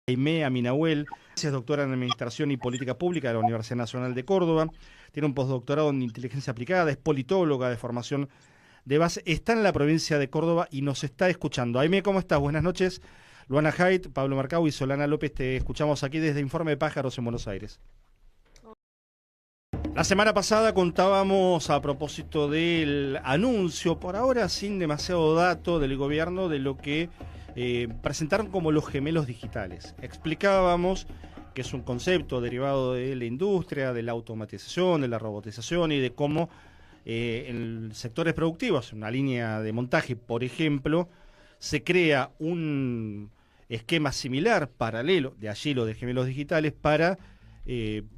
Aimé Aminahuel es doctora en Administración y Política Pública de la Universidad Nacional de Córdoba, tiene un postdoctorado en Inteligencia Aplicada, es politóloga de formación de base, está en la provincia de Córdoba y nos está escuchando. Aimé, ¿cómo estás? Buenas noches. Luana Haidt, Pablo Marcau y Solana López, te escuchamos aquí desde Informe de Pájaros en Buenos Aires. La semana pasada contábamos a propósito del anuncio, por ahora sin demasiado dato, del gobierno de lo que presentaron como los gemelos digitales. Explicábamos que es un concepto derivado de la industria, de la automatización, de la robotización y de cómo en sectores productivos, una línea de montaje, por ejemplo, se crea un esquema similar, paralelo, de allí lo de gemelos digitales, para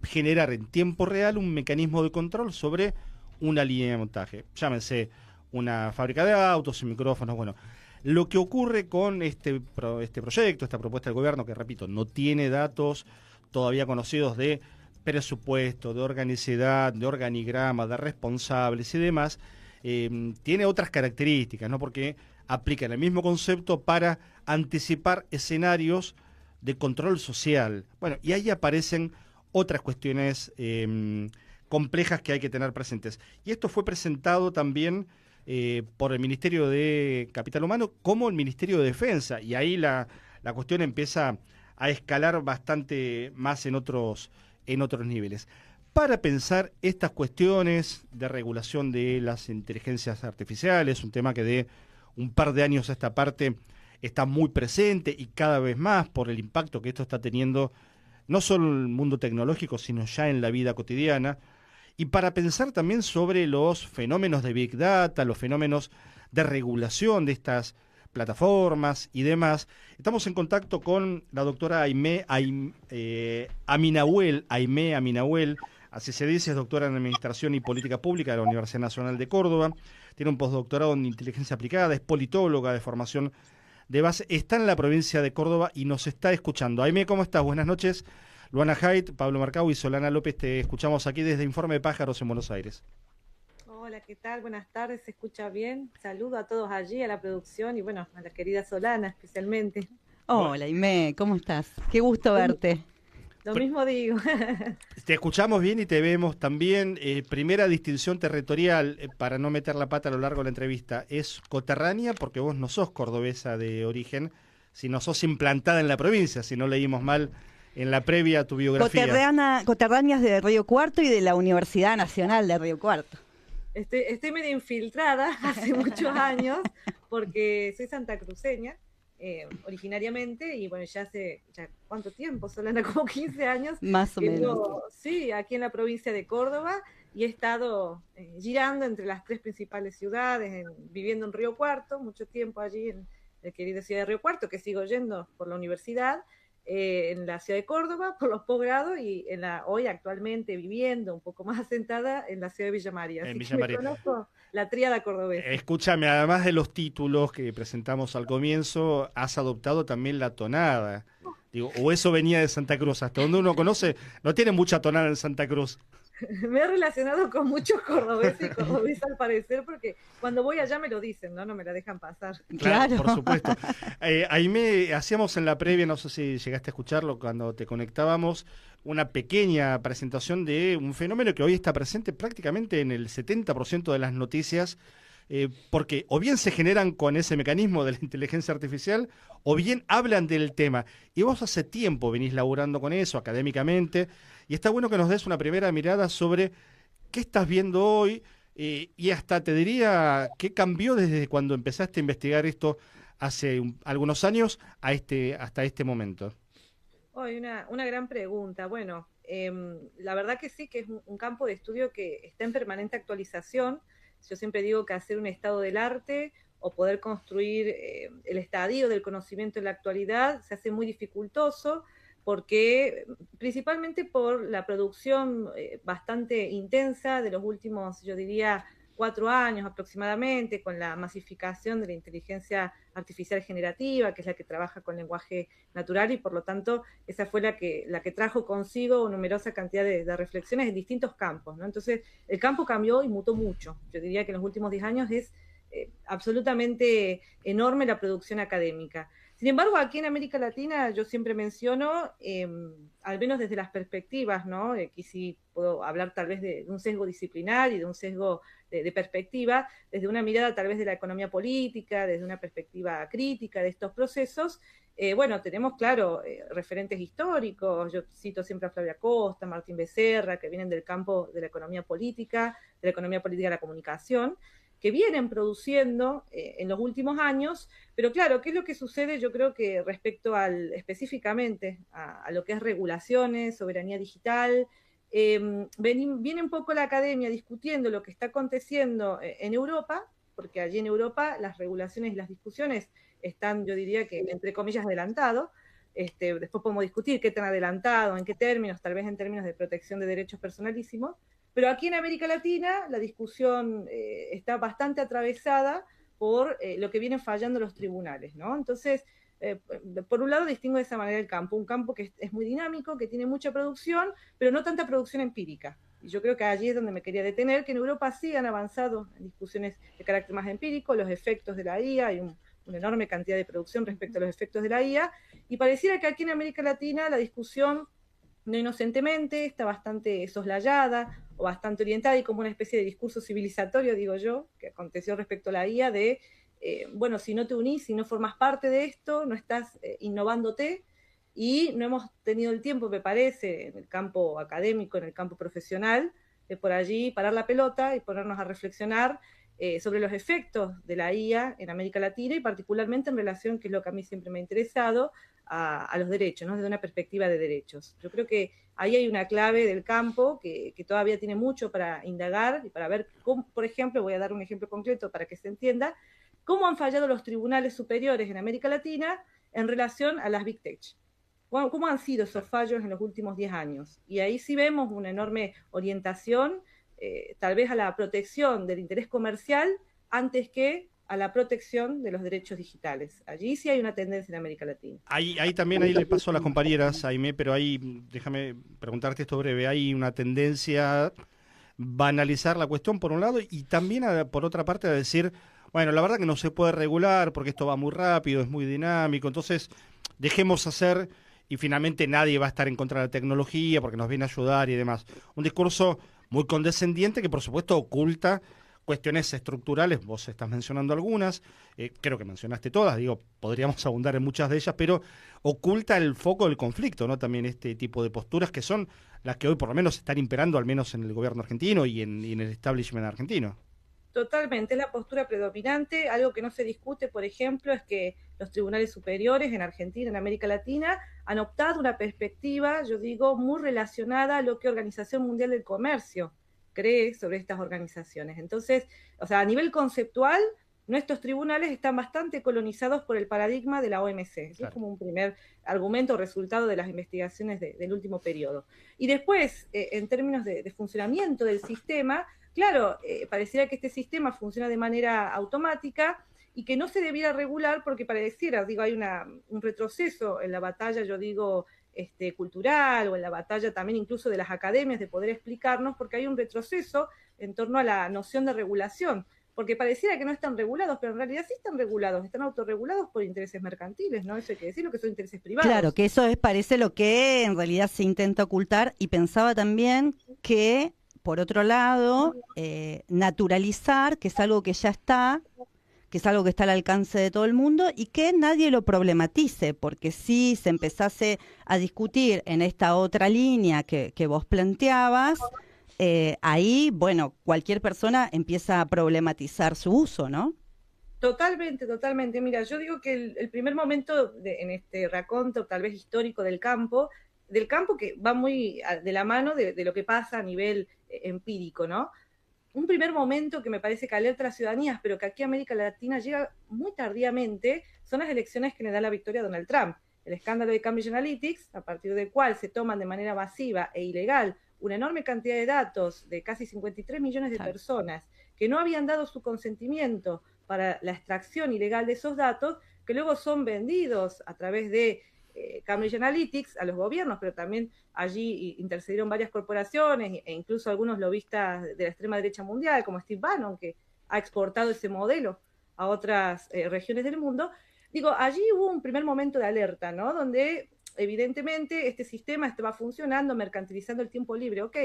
generar en tiempo real un mecanismo de control sobre una línea de montaje. Llámense una fábrica de autos, micrófonos, bueno. Lo que ocurre con este proyecto, esta propuesta del gobierno, que repito, no tiene datos todavía conocidos de presupuesto, de organicidad, de organigrama, de responsables y demás, tiene otras características, ¿no? Porque aplican el mismo concepto para anticipar escenarios de control social. Bueno, y ahí aparecen otras cuestiones complejas que hay que tener presentes. Y esto fue presentado también por el Ministerio de Capital Humano como el Ministerio de Defensa, y ahí la cuestión empieza a escalar bastante más en otros niveles. Para pensar estas cuestiones de regulación de las inteligencias artificiales, un tema que de un par de años a esta parte está muy presente y cada vez más por el impacto que esto está teniendo no solo en el mundo tecnológico, sino ya en la vida cotidiana, y para pensar también sobre los fenómenos de Big Data, los fenómenos de regulación de estas plataformas y demás, estamos en contacto con la doctora Aminahuel, así se dice, es doctora en Administración y Política Pública de la Universidad Nacional de Córdoba, tiene un postdoctorado en Inteligencia Aplicada, es politóloga de formación de base, está en la provincia de Córdoba y nos está escuchando. Aimé, ¿cómo estás? Buenas noches. Luana Haidt, Pablo Marcau y Solana López, te escuchamos aquí desde Informe de Pájaros en Buenos Aires. Hola, ¿qué tal? Buenas tardes, ¿se escucha bien? Saludo a todos allí, a la producción y bueno, a la querida Solana especialmente. Hola, Aimé, ¿cómo estás? Qué gusto verte. Lo mismo digo. Te escuchamos bien y te vemos también. Primera distinción territorial, para no meter la pata a lo largo de la entrevista, es coterránea porque vos no sos cordobesa de origen, sino sos implantada en la provincia, si no leímos mal en la previa a tu biografía. Coterráneas de Río Cuarto y de la Universidad Nacional de Río Cuarto. Estoy medio infiltrada hace muchos años porque soy santacruceña. Originariamente, y bueno, ya ¿cuánto tiempo, Solana? Como 15 años. Más o menos. Sí, aquí en la provincia de Córdoba, y he estado girando entre las tres principales ciudades, viviendo en Río Cuarto, mucho tiempo allí en la querida ciudad de Río Cuarto, que sigo yendo por la universidad, en la ciudad de Córdoba por los posgrados, y hoy actualmente viviendo un poco más asentada en la ciudad de Villa María. Así que me conozco la tríada cordobesa. Escúchame, además de los títulos que presentamos al comienzo, has adoptado también la tonada. Digo, o eso venía de Santa Cruz, hasta donde uno conoce, no tiene mucha tonada en Santa Cruz. Me he relacionado con muchos cordobeses y cordobesas al parecer, porque cuando voy allá me lo dicen, no me la dejan pasar. Claro, por supuesto. Ahí hacíamos en la previa, no sé si llegaste a escucharlo cuando te conectábamos, una pequeña presentación de un fenómeno que hoy está presente prácticamente en el 70% de las noticias, porque o bien se generan con ese mecanismo de la inteligencia artificial, o bien hablan del tema. Y vos hace tiempo venís laburando con eso académicamente, y está bueno que nos des una primera mirada sobre qué estás viendo hoy, y hasta te diría qué cambió desde cuando empezaste a investigar esto hace algunos años hasta este momento. Hoy una gran pregunta. Bueno, la verdad que sí, que es un campo de estudio que está en permanente actualización. Yo siempre digo que hacer un estado del arte o poder construir el estadio del conocimiento en la actualidad se hace muy dificultoso, porque principalmente por la producción bastante intensa de los últimos, yo diría, 4 años aproximadamente, con la masificación de la inteligencia artificial generativa, que es la que trabaja con lenguaje natural, y por lo tanto esa fue la que trajo consigo numerosa cantidad de reflexiones en distintos campos, ¿no? Entonces el campo cambió y mutó mucho. Yo diría que en los últimos 10 años es absolutamente enorme la producción académica. Sin embargo, aquí en América Latina yo siempre menciono, al menos desde las perspectivas, ¿no? Aquí sí puedo hablar tal vez de un sesgo disciplinar y de un sesgo de perspectiva, desde una mirada tal vez de la economía política, desde una perspectiva crítica de estos procesos. Bueno, tenemos, claro, referentes históricos, yo cito siempre a Flavia Costa, Martín Becerra, que vienen del campo de la economía política de la comunicación, que vienen produciendo en los últimos años, pero claro, ¿qué es lo que sucede? Yo creo que respecto específicamente a lo que es regulaciones, soberanía digital, viene un poco la academia discutiendo lo que está aconteciendo en Europa, porque allí en Europa las regulaciones y las discusiones están, yo diría que, entre comillas, adelantado. Después podemos discutir qué tan adelantado, en qué términos, tal vez en términos de protección de derechos personalísimos, pero aquí en América Latina la discusión está bastante atravesada por lo que vienen fallando los tribunales, ¿no? Entonces, por un lado distingo de esa manera el campo, un campo que es muy dinámico, que tiene mucha producción, pero no tanta producción empírica. Y yo creo que allí es donde me quería detener, que en Europa sí han avanzado en discusiones de carácter más empírico, los efectos de la IA, hay una enorme cantidad de producción respecto a los efectos de la IA, y pareciera que aquí en América Latina la discusión, no inocentemente, está bastante soslayada o bastante orientada y como una especie de discurso civilizatorio, digo yo, que aconteció respecto a la IA de, bueno, si no te unís, si no formas parte de esto, no estás innovándote, y no hemos tenido el tiempo, me parece, en el campo académico, en el campo profesional, de por allí parar la pelota y ponernos a reflexionar sobre los efectos de la IA en América Latina y particularmente en relación, que es lo que a mí siempre me ha interesado, a los derechos, ¿no? Desde una perspectiva de derechos. Yo creo que ahí hay una clave del campo que todavía tiene mucho para indagar y para ver cómo, por ejemplo, voy a dar un ejemplo concreto para que se entienda, cómo han fallado los tribunales superiores en América Latina en relación a las Big Tech. ¿Cómo han sido esos fallos en los últimos 10 años? Y ahí sí vemos una enorme orientación, tal vez a la protección del interés comercial antes que a la protección de los derechos digitales. Allí sí hay una tendencia en América Latina. Ahí también, ahí le paso a las compañeras, Aimé, pero ahí déjame preguntarte esto breve. Hay una tendencia a banalizar la cuestión por un lado y también por otra parte a decir, bueno, la verdad que no se puede regular porque esto va muy rápido, es muy dinámico, entonces dejemos hacer y finalmente nadie va a estar en contra de la tecnología porque nos viene a ayudar y demás. Un discurso muy condescendiente que por supuesto oculta cuestiones estructurales, vos estás mencionando algunas, creo que mencionaste todas, digo, podríamos abundar en muchas de ellas, pero oculta el foco del conflicto, ¿no? También este tipo de posturas que son las que hoy por lo menos están imperando, al menos en el gobierno argentino y en el establishment argentino. Totalmente, es la postura predominante. Algo que no se discute, por ejemplo, es que los tribunales superiores en Argentina, en América Latina, han optado una perspectiva, yo digo, muy relacionada a lo que Organización Mundial del Comercio cree sobre estas organizaciones. Entonces, o sea, a nivel conceptual, nuestros tribunales están bastante colonizados por el paradigma de la OMC. Eso claro. Es como un primer argumento, resultado de las investigaciones del último periodo. Y después, en términos de funcionamiento del sistema, claro, pareciera que este sistema funciona de manera automática y que no se debiera regular porque pareciera, digo, hay un retroceso en la batalla, yo digo, cultural o en la batalla también incluso de las academias de poder explicarnos, porque hay un retroceso en torno a la noción de regulación, porque pareciera que no están regulados, pero en realidad sí están regulados, están autorregulados por intereses mercantiles, ¿no? Eso hay que decirlo, que son intereses privados. Claro, que eso parece lo que en realidad se intenta ocultar, y pensaba también que, por otro lado, naturalizar, que es algo que ya está, que es algo que está al alcance de todo el mundo y que nadie lo problematice, porque si se empezase a discutir en esta otra línea que vos planteabas, ahí, bueno, cualquier persona empieza a problematizar su uso, ¿no? Totalmente, totalmente. Mira, yo digo que el primer momento en este raconto, tal vez histórico del campo que va muy de la mano de lo que pasa a nivel empírico, ¿no? Un primer momento que me parece que alerta a las ciudadanías, pero que aquí a América Latina llega muy tardíamente, son las elecciones que le da la victoria a Donald Trump. El escándalo de Cambridge Analytics, a partir del cual se toman de manera masiva e ilegal una enorme cantidad de datos de casi 53 millones de personas que no habían dado su consentimiento para la extracción ilegal de esos datos, que luego son vendidos a través de Cambridge Analytics a los gobiernos, pero también allí intercedieron varias corporaciones e incluso algunos lobistas de la extrema derecha mundial, como Steve Bannon, que ha exportado ese modelo a otras regiones del mundo. Digo, allí hubo un primer momento de alerta, ¿no? Donde evidentemente este sistema estaba funcionando, mercantilizando el tiempo libre, ok.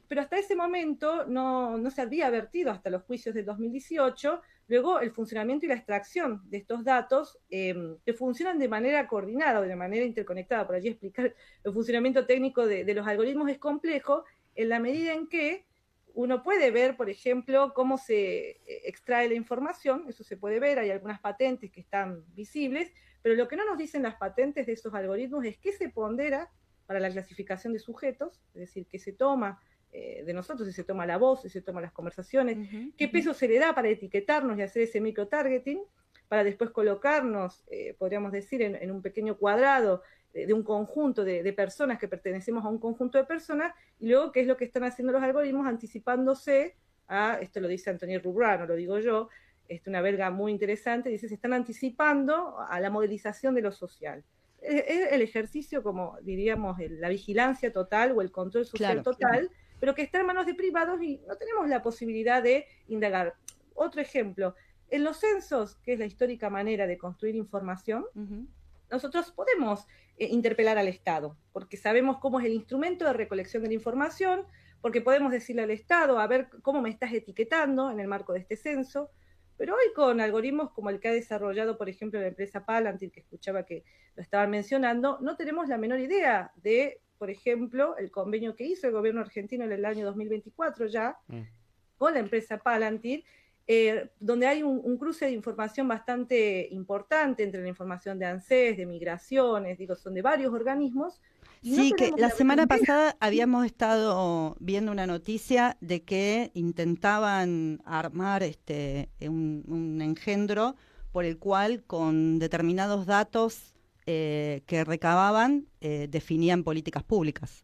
Pero hasta ese momento no se había advertido, hasta los juicios del 2018, luego el funcionamiento y la extracción de estos datos que funcionan de manera coordinada o de manera interconectada. Por allí explicar el funcionamiento técnico de los algoritmos es complejo en la medida en que uno puede ver, por ejemplo, cómo se extrae la información, eso se puede ver, hay algunas patentes que están visibles, pero lo que no nos dicen las patentes de esos algoritmos es qué se pondera para la clasificación de sujetos, es decir, qué se toma de nosotros, si se toma la voz, si se toman las conversaciones, qué peso se le da para etiquetarnos y hacer ese micro-targeting, para después colocarnos, podríamos decir, en un pequeño cuadrado de un conjunto de personas que pertenecemos a un conjunto de personas, y luego qué es lo que están haciendo los algoritmos anticipándose a, esto lo dice Anthony Roubrard, no lo digo yo, una belga muy interesante, dice, se están anticipando a la modelización de lo social. Es el ejercicio, como diríamos, la vigilancia total o el control social total, pero que está en manos de privados y no tenemos la posibilidad de indagar. Otro ejemplo, en los censos, que es la histórica manera de construir información, nosotros podemos interpelar al Estado, porque sabemos cómo es el instrumento de recolección de la información, porque podemos decirle al Estado, a ver cómo me estás etiquetando en el marco de este censo, pero hoy con algoritmos como el que ha desarrollado, por ejemplo, la empresa Palantir, que escuchaba que lo estaban mencionando, no tenemos la menor idea de, por ejemplo, el convenio que hizo el gobierno argentino en el año 2024 ya, con la empresa Palantir, donde hay un cruce de información bastante importante entre la información de ANSES, de migraciones, digo, son de varios organismos. Sí, que la semana pasada habíamos estado viendo una noticia de que intentaban armar un engendro por el cual con determinados datos que recababan definían políticas públicas.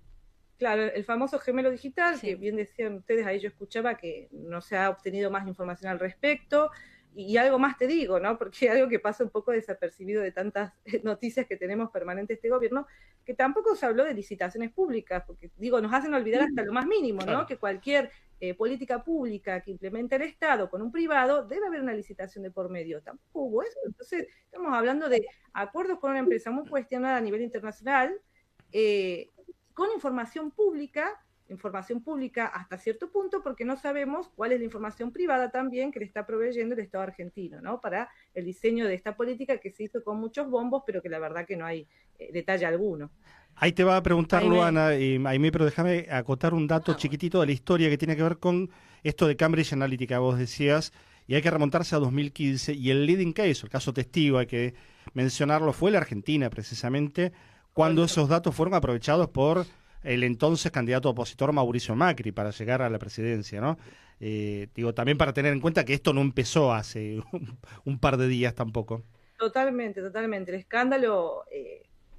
Claro, el famoso gemelo digital, sí, que bien decían ustedes, ahí yo escuchaba que no se ha obtenido más información al respecto. Y algo más te digo, ¿no? Porque algo que pasa un poco desapercibido de tantas noticias que tenemos permanentes este gobierno, que tampoco se habló de licitaciones públicas, porque digo, nos hacen olvidar hasta lo más mínimo, ¿no? Claro. Que cualquier política pública que implemente el Estado con un privado, debe haber una licitación de por medio. Tampoco hubo eso. Entonces, estamos hablando de acuerdos con una empresa muy cuestionada a nivel internacional, con información pública hasta cierto punto, porque no sabemos cuál es la información privada también que le está proveyendo el Estado argentino, ¿no? Para el diseño de esta política que se hizo con muchos bombos, pero que la verdad que no hay detalle alguno. Ahí te va a preguntar, Luana, Aimee, pero déjame acotar un dato chiquitito de la historia que tiene que ver con esto de Cambridge Analytica, vos decías, y hay que remontarse a 2015, y el leading case, el caso testigo, hay que mencionarlo, fue la Argentina precisamente, cuando esos datos fueron aprovechados por el entonces candidato opositor Mauricio Macri para llegar a la presidencia, ¿no? Digo, también para tener en cuenta que esto no empezó hace un par de días tampoco. Totalmente. El escándalo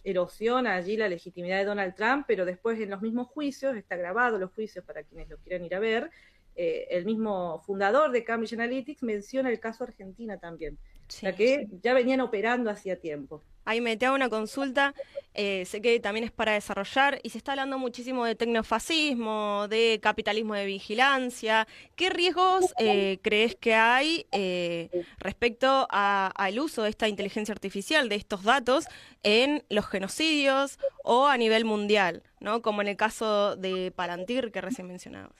erosiona allí la legitimidad de Donald Trump, pero después en los mismos juicios, está grabado los juicios para quienes lo quieran ir a ver, el mismo fundador de Cambridge Analytica menciona el caso Argentina también, sí, o sea que ya venían operando hacía tiempo. Ahí me te hago una consulta, sé que también es para desarrollar, y se está hablando muchísimo de tecnofascismo, de capitalismo de vigilancia. ¿Qué riesgos crees que hay respecto al uso de esta inteligencia artificial, de estos datos, en los genocidios o a nivel mundial, ¿no? Como en el caso de Palantir que recién mencionabas?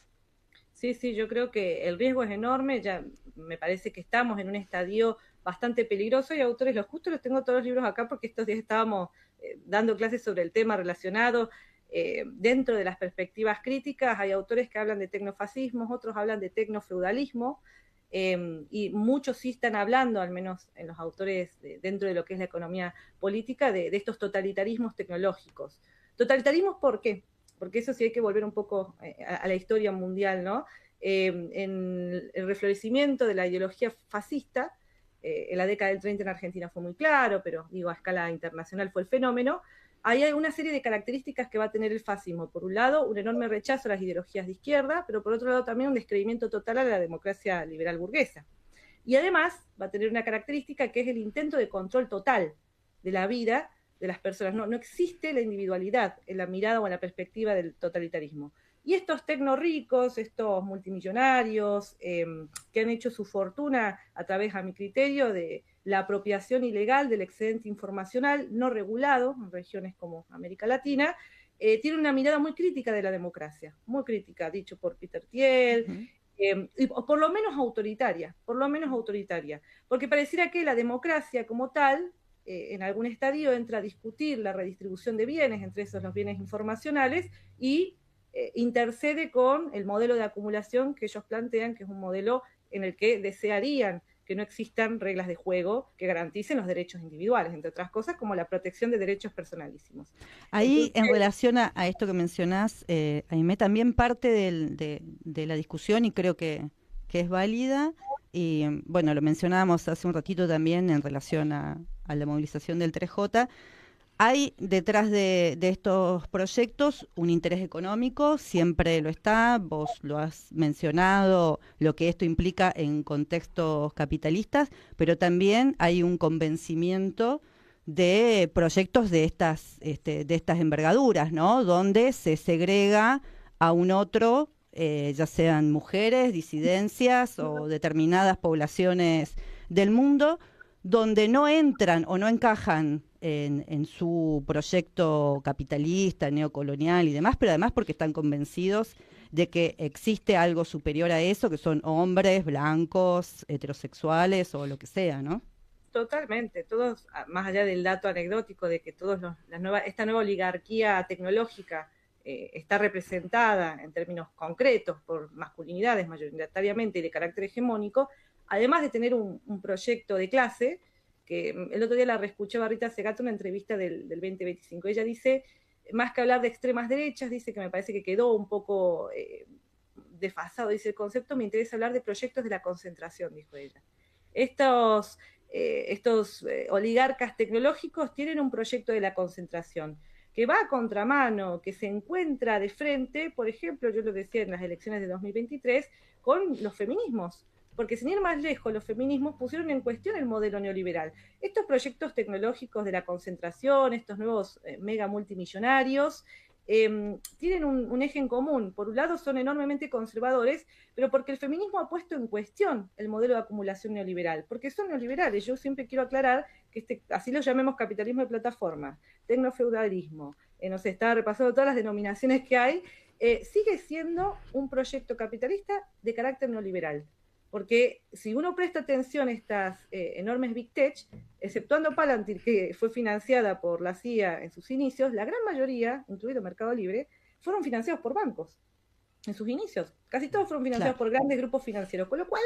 Sí, yo creo que el riesgo es enorme, ya me parece que estamos en un estadio bastante peligroso, y autores, justo los tengo todos los libros acá porque estos días estábamos dando clases sobre el tema relacionado. Dentro de las perspectivas críticas hay autores que hablan de tecnofascismos, otros hablan de tecnofeudalismo, y muchos sí están hablando, al menos en los autores dentro de lo que es la economía política, de estos totalitarismos tecnológicos. ¿Totalitarismos por qué? Porque eso sí hay que volver un poco a la historia mundial, ¿no? En el reflorecimiento de la ideología fascista, en la década del 30 en Argentina fue muy claro, pero digo, a escala internacional fue el fenómeno. Ahí hay una serie de características que va a tener el fascismo. Por un lado, un enorme rechazo a las ideologías de izquierda, pero por otro lado también un descreimiento total a la democracia liberal burguesa. Y además va a tener una característica que es el intento de control total de la vida de las personas. No existe la individualidad en la mirada o en la perspectiva del totalitarismo. Y estos tecnorricos, estos multimillonarios que han hecho su fortuna a través, a mi criterio, de la apropiación ilegal del excedente informacional no regulado en regiones como América Latina, tienen una mirada muy crítica de la democracia, muy crítica, dicho por Peter Thiel, y por lo menos autoritaria, porque pareciera que la democracia como tal, en algún estadio entra a discutir la redistribución de bienes, entre esos los bienes informacionales, y intercede con el modelo de acumulación que ellos plantean, que es un modelo en el que desearían que no existan reglas de juego que garanticen los derechos individuales, entre otras cosas, como la protección de derechos personalísimos. Ahí, Entonces, en relación a esto que mencionás, Aimé, también parte de la discusión, y creo que es válida, y bueno, lo mencionábamos hace un ratito también en relación a la movilización del 3J, hay detrás de estos proyectos un interés económico, siempre lo está, vos lo has mencionado, lo que esto implica en contextos capitalistas, pero también hay un convencimiento de proyectos de estas envergaduras, ¿no? Donde se segrega a un otro, ya sean mujeres, disidencias o determinadas poblaciones del mundo, donde no entran o no encajan en su proyecto capitalista, neocolonial y demás, pero además porque están convencidos de que existe algo superior a eso, que son hombres blancos, heterosexuales o lo que sea, ¿no? Totalmente, todos, más allá del dato anecdótico de que esta nueva oligarquía tecnológica está representada en términos concretos por masculinidades mayoritariamente y de carácter hegemónico, además de tener un proyecto de clase, que el otro día la reescuché a Rita Segato en una entrevista del 2025. Ella dice, más que hablar de extremas derechas, dice que me parece que quedó un poco desfasado, dice el concepto, me interesa hablar de proyectos de la concentración, dijo ella. Estos oligarcas tecnológicos tienen un proyecto de la concentración que va a contramano, que se encuentra de frente, por ejemplo, yo lo decía en las elecciones de 2023, con los feminismos. Porque sin ir más lejos, los feminismos pusieron en cuestión el modelo neoliberal. Estos proyectos tecnológicos de la concentración, estos nuevos mega multimillonarios, tienen un eje en común. Por un lado son enormemente conservadores, pero porque el feminismo ha puesto en cuestión el modelo de acumulación neoliberal, porque son neoliberales. Yo siempre quiero aclarar que así lo llamemos capitalismo de plataforma, tecnofeudalismo, no sé, estaba repasando todas las denominaciones que hay, sigue siendo un proyecto capitalista de carácter neoliberal. Porque si uno presta atención a estas enormes Big Tech, exceptuando Palantir, que fue financiada por la CIA en sus inicios, la gran mayoría, incluido Mercado Libre, fueron financiados por bancos en sus inicios. Casi todos fueron financiados por grandes grupos financieros, con lo cual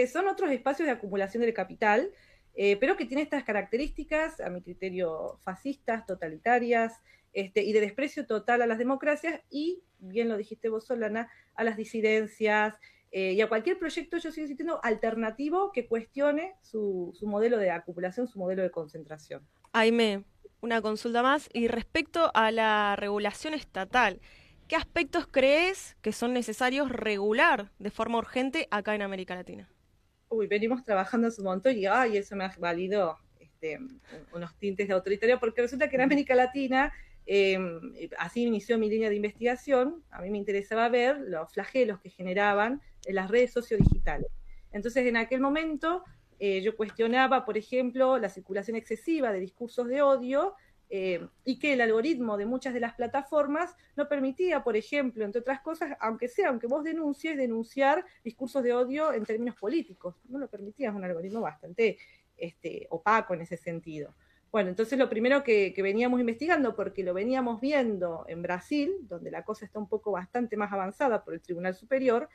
son otros espacios de acumulación del capital, pero que tienen estas características, a mi criterio, fascistas, totalitarias, y de desprecio total a las democracias y, bien lo dijiste vos, Solana, a las disidencias, y a cualquier proyecto, yo sigo insistiendo, alternativo que cuestione su modelo de acumulación, su modelo de concentración. Aimé, una consulta más. Y respecto a la regulación estatal, ¿qué aspectos crees que son necesarios regular de forma urgente acá en América Latina? Venimos trabajando hace un montón y eso me ha valido unos tintes de autoritario, porque resulta que en América Latina, así inició mi línea de investigación, a mí me interesaba ver los flagelos que generaban en las redes sociodigitales. Entonces, en aquel momento, yo cuestionaba, por ejemplo, la circulación excesiva de discursos de odio, y que el algoritmo de muchas de las plataformas no permitía, por ejemplo, entre otras cosas, aunque vos denuncies, denunciar discursos de odio en términos políticos. No lo permitía, es un algoritmo bastante opaco en ese sentido. Bueno, entonces lo primero que veníamos investigando, porque lo veníamos viendo en Brasil, donde la cosa está un poco bastante más avanzada por el Tribunal Superior,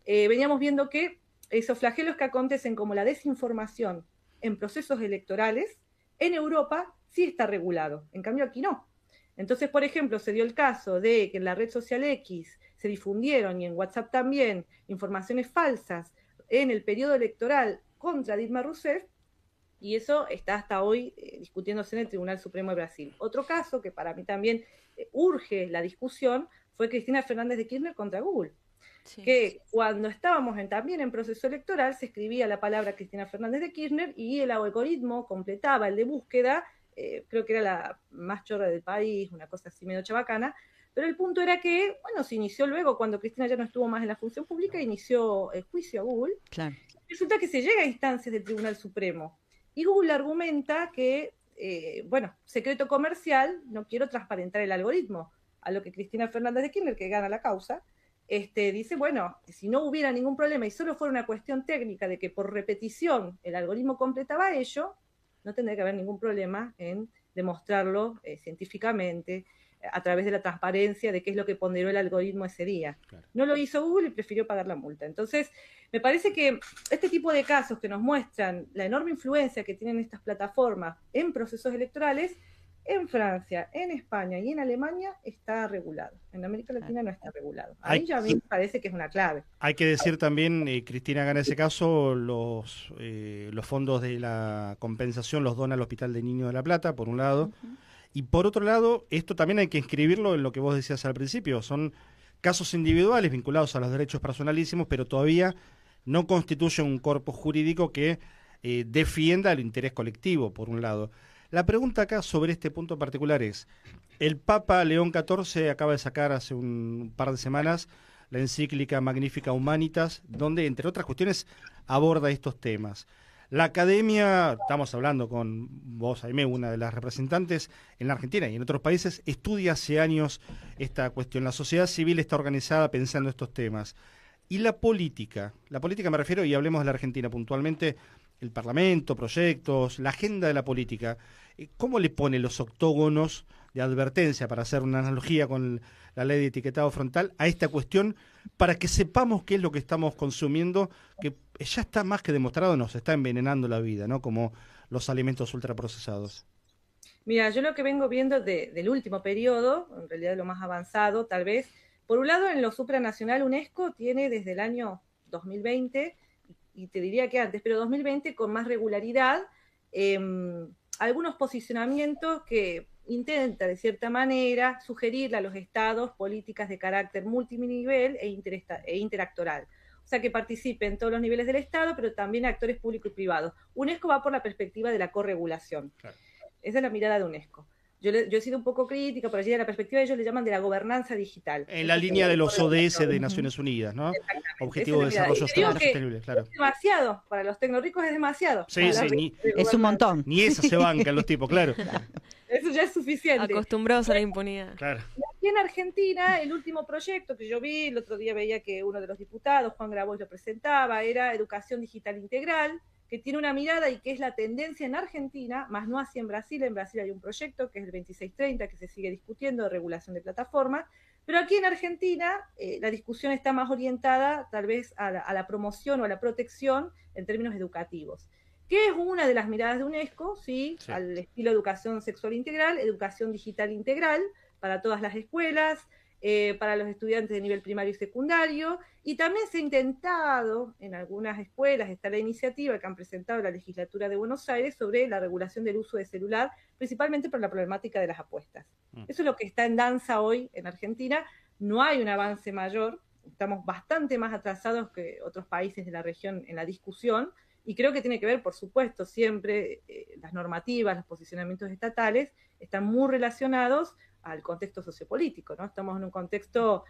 veníamos viendo que esos flagelos que acontecen como la desinformación en procesos electorales, en Europa sí está regulado, en cambio aquí no. Entonces, por ejemplo, se dio el caso de que en la red social X se difundieron, y en WhatsApp también, informaciones falsas en el periodo electoral contra Dilma Rousseff, y eso está hasta hoy discutiéndose en el Tribunal Supremo de Brasil. Otro caso que para mí también urge la discusión fue Cristina Fernández de Kirchner contra Google. Sí. Que cuando estábamos también en proceso electoral se escribía la palabra Cristina Fernández de Kirchner y el algoritmo completaba el de búsqueda, creo que era la más chorra del país, una cosa así medio chabacana, Pero el punto era que, bueno, se inició luego, cuando Cristina ya no estuvo más en la función pública, inició el juicio a Google. Claro. Resulta que se llega a instancias del Tribunal Supremo. Y Google argumenta que, bueno, secreto comercial, no quiero transparentar el algoritmo. A lo que Cristina Fernández de Kirchner, que gana la causa, dice, bueno, si no hubiera ningún problema y solo fuera una cuestión técnica de que por repetición el algoritmo completaba ello, no tendría que haber ningún problema en demostrarlo científicamente, a través de la transparencia de qué es lo que ponderó el algoritmo ese día. Claro. No lo hizo Google y prefirió pagar la multa. Entonces, me parece que este tipo de casos que nos muestran la enorme influencia que tienen estas plataformas en procesos electorales, en Francia, en España y en Alemania está regulado. En América Latina no está regulado. A mí me parece que es una clave. Hay que decir también, Cristina gana ese caso, los fondos de la compensación los dona al Hospital de Niños de La Plata, por un lado. Y por otro lado, esto también hay que inscribirlo en lo que vos decías al principio. Son casos individuales vinculados a los derechos personalísimos, pero todavía no constituye un corpus jurídico que defienda el interés colectivo, por un lado. La pregunta acá sobre este punto particular es, el Papa León XIV acaba de sacar hace un par de semanas la encíclica Magnificat Humanitas, donde, entre otras cuestiones, aborda estos temas. La academia, estamos hablando con vos, Aimé, una de las representantes en la Argentina y en otros países, estudia hace años esta cuestión. La sociedad civil está organizada pensando estos temas. Y la política me refiero, y hablemos de la Argentina puntualmente, el Parlamento, proyectos, la agenda de la política, ¿cómo le pone los octógonos de advertencia, para hacer una analogía con la ley de etiquetado frontal, a esta cuestión, para que sepamos qué es lo que estamos consumiendo, que ya está más que demostrado, nos está envenenando la vida, ¿no? Como los alimentos ultraprocesados. Mira, yo lo que vengo viendo del último periodo, en realidad lo más avanzado, tal vez, por un lado en lo supranacional UNESCO tiene desde el año 2020, y te diría que antes, pero 2020 con más regularidad, algunos posicionamientos que intenta de cierta manera sugerirle a los estados políticas de carácter multinivel e interactoral. O sea, que participen en todos los niveles del Estado, pero también actores públicos y privados. UNESCO va por la perspectiva de la corregulación. Claro. Esa es la mirada de UNESCO. Yo he sido un poco crítica, por allí de la perspectiva, ellos le llaman de la gobernanza digital. En la línea de los ODS de Naciones Unidas, ¿no? Objetivo de Desarrollo Sostenible, claro. Es demasiado, para los tecnoricos es demasiado. Sí, es un montón. Ni esa se bancan los tipos, claro. Eso ya es suficiente. Acostumbrados a la impunidad. Claro. Y aquí en Argentina, el último proyecto que yo vi, el otro día veía que uno de los diputados, Juan Grabois, lo presentaba, era Educación Digital Integral, que tiene una mirada y que es la tendencia en Argentina, más no así en Brasil. En Brasil hay un proyecto que es el 2630, que se sigue discutiendo, de regulación de plataformas, pero aquí en Argentina la discusión está más orientada tal vez a la promoción o a la protección en términos educativos, que es una de las miradas de UNESCO, sí, al estilo educación sexual integral, educación digital integral para todas las escuelas, para los estudiantes de nivel primario y secundario, y también se ha intentado en algunas escuelas, está la iniciativa que han presentado la legislatura de Buenos Aires sobre la regulación del uso de celular, principalmente por la problemática de las apuestas. Eso es lo que está en danza hoy en Argentina. No hay un avance mayor, estamos bastante más atrasados que otros países de la región en la discusión, y creo que tiene que ver, por supuesto, siempre las normativas, los posicionamientos estatales están muy relacionados al contexto sociopolítico, ¿no? Estamos en un contexto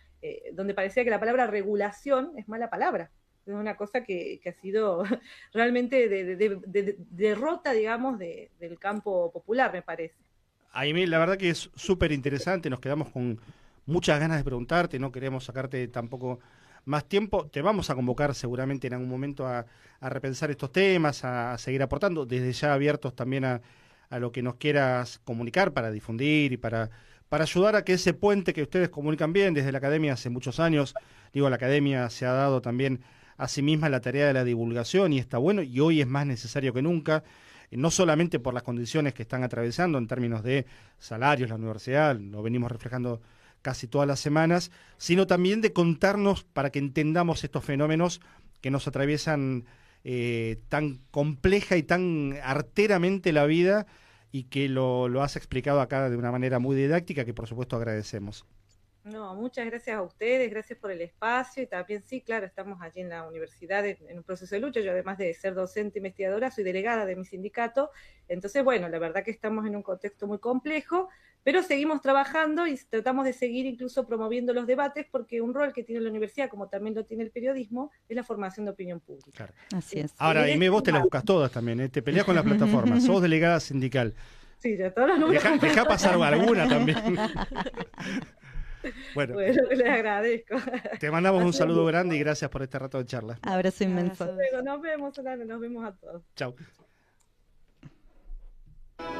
donde parecía que la palabra regulación es mala palabra. Es una cosa que ha sido realmente de derrota, digamos, del campo popular, me parece. Aimé, la verdad que es súper interesante, nos quedamos con muchas ganas de preguntarte, no queremos sacarte tampoco más tiempo. Te vamos a convocar seguramente en algún momento a repensar estos temas, a seguir aportando, desde ya abiertos también a lo que nos quieras comunicar para difundir y para ayudar a que ese puente que ustedes comunican bien desde la academia hace muchos años, digo, la academia se ha dado también a sí misma la tarea de la divulgación y está bueno, y hoy es más necesario que nunca, no solamente por las condiciones que están atravesando en términos de salarios, la universidad, lo venimos reflejando casi todas las semanas, sino también de contarnos para que entendamos estos fenómenos que nos atraviesan tan compleja y tan arteramente la vida, y que lo has explicado acá de una manera muy didáctica, que por supuesto agradecemos. No, muchas gracias a ustedes, gracias por el espacio y también sí, claro, estamos allí en la universidad en un proceso de lucha. Yo además de ser docente investigadora, soy delegada de mi sindicato, entonces bueno, la verdad que estamos en un contexto muy complejo, pero seguimos trabajando y tratamos de seguir incluso promoviendo los debates porque un rol que tiene la universidad, como también lo tiene el periodismo, es la formación de opinión pública. Claro. Así es. Ahora, Sí, vos te las buscas todas también, ¿eh? Te peleas con la plataforma, sos delegada sindical. Sí, ya todos los números. Deja pasar alguna también. Bueno, Bueno, les agradezco. te mandamos un saludo grande y gracias por este rato de charla. Abrazo inmenso. Luego nos vemos a todos. Chao.